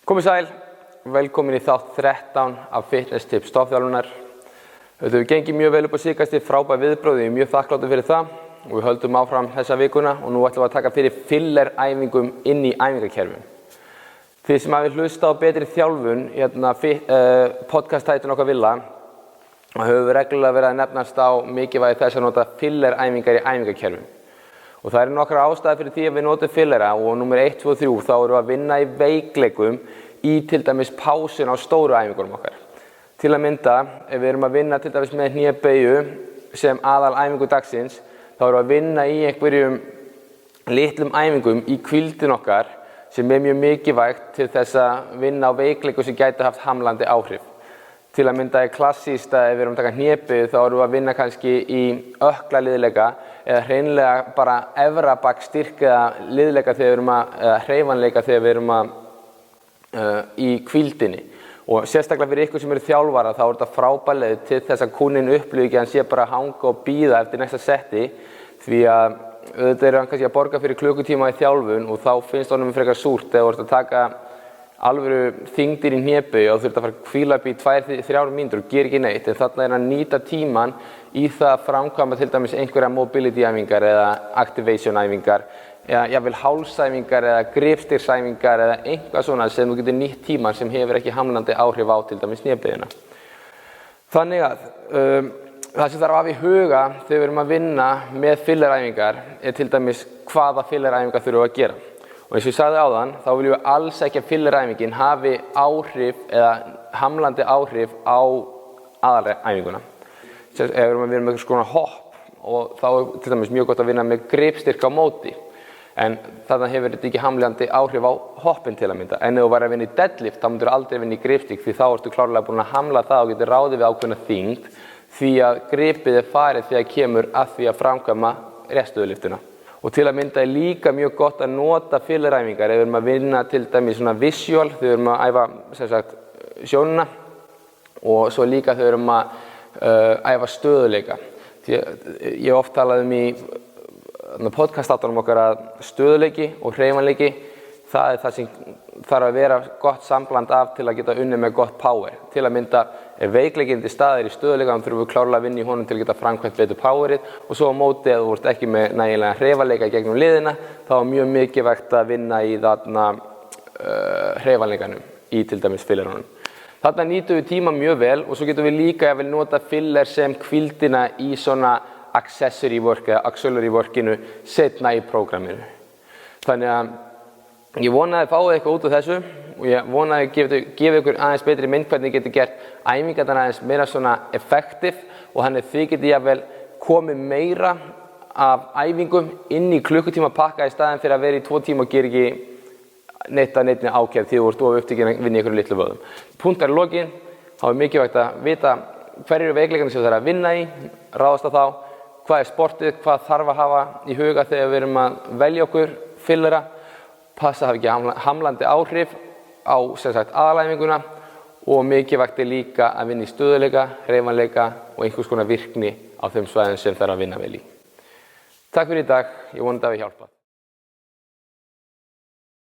Komið sæl, velkomin í þátt 13 af Fitness Tips stofþjálfunar. Þetta hefur gengið mjög vel upp á síðkastið, frábær viðbrögð, ég er mjög þakkláttur fyrir það og við höldum áfram þessa vikuna og nú ætlum við að taka fyrir filler-æfingum inn í æfingakerfum. Þið sem hafið hlustað á betri þjálfun, podcast-tætun okkar Villa, höfum við reglulega verið að nefnast á mikilvægi þess að nota filler-æfingar í æfingakerfum. Og það nokkrar ástæður fyrir því að við notum fillera og númer 1, 2 og 3 þá erum við að vinna í veikleikum í til dæmis pásun á stóru æfingunum okkar. Til að mynda, ef við erum að vinna til dæmis með hnébeygju sem aðal æfingu dagsins, þá erum við að vinna í einhverjum litlum æfingum í hvíldin okkar sem mjög mikilvægt til þess að vinna á veikleikum sem gæti haft hamlandi áhrif. Til að mynda er klassískt að ef við erum að taka hnébeygju þá erum við að vinna kannski í ökkla liðleika eða hreinlega bara efra bak styrk eða liðleika þegar við erum eða hreyfanleika þegar við erum í hvíldinni. Og sérstaklega fyrir ykkur sem eru þjálfara þá er þetta frábær leið til þess að kúnninn upplifi ekki að hann sé bara að hanga og bíða eftir næsta setti því að auðvitað er hann kannski að borga fyrir klukkutíma í þjálfun og þá finnst honum frekar súrt þegar þú ert að taka alvöru þyngdir í hnébeygju og þú ert að fara að hvíla upp í 2-3 mínútur og gera ekki neitt en þarna er hann að nýta tíman í það að framkvæma til dæmis einhverja mobility æfingar eða activation æfingar eða jafnvel hálsæfingar eða gripstyrksæfingar eða eitthvað svona sem þú getur nýtt tíman sem hefur ekki hamlandi áhrif á til dæmis hnébeygjuna. Þannig að það sem þarf að hafa í huga þegar við erum að vinna með filleræfingar er til dæmis hvaða filleræfingar þurfum við að gera. Og eins og ég sagði áðan, þá viljum við alls ekki að filleræfingin hafi áhrif eða hamlandi áhrif á aðalæfinguna. Ef við erum með einhvers konar hopp og þá er til dæmis mjög gott að vinna með gripstyrk á móti. En þarna hefur þetta ekki hamlandi áhrif á hoppin til að mynda. En ef þú væri að vinna í deadlift, þá myndir þú aldrei vinna í gripstyrk því þá ertu klárlega búin að hamla það og getur ráðið við ákveðna þyngd því að gripið er farið þegar kemur að því að framkvæma reststöðulyftuna. Og til að mynda er líka mjög gott að nota filleræfingar ef við erum að vinna til dæmis svona visual, þegar við erum að æfa sem sagt, sjónina og svo líka þegar við erum að æfa stöðuleika. Ég hef oft talað í podcast-þáttunum okkar að stöðuleiki og hreyfanleiki, það er það sem þarf að vera gott sambland af til að geta unnið með gott power. Til að mynda ef veikleikinn til staðar í stöðuleikanum þurfum við klárlega að vinna í honum til að geta framkvæmt betur powerið og svo á móti ef þú ert ekki með nægilega hreyfanleika gegnum liðina þá er mjög mikilvægt að vinna í þarna hreyfanleikanum í til dæmis fillerunum. Þarna nýtum við tíma mjög vel og svo getum við líka að nota filler sem hvíldina í svona accessory work eða auxiliary workinu setna í prógraminu. Þannig að ég vona að þið fáið eitthvað út af þessu og ég vona að þið gefið ykkur aðeins betri mynd hvernig þið getur gert æfingarnar aðeins meira svona effektiv og þannig þið getið jafnvel komið meira af æfingum inn í klukkutíma pakka í staðinn fyrir að vera í 2 tíma og gera ekki neitt að neittni ákjæð því þú ert of upptekinn að vinna í ykkur litlu vöðum. Punktar í lokin, þá er mikilvægt að vita hverju eru veikleikarnir sem þú þarf að vinna í, ráðast á þá, hvað er sportið, hvað þarf að hafa í huga þegar við erum að velja okkur fillera, passa að hafa ekki hamlandi áhrif á aðalæfinguna og mikilvægt er líka að vinna í stöðuleika, hreyfanleika og einhvers konar virkni á þeim svæðum sem þarf að vinna vel í. Takk fyrir í dag, ég vona þetta hafi hjálpað.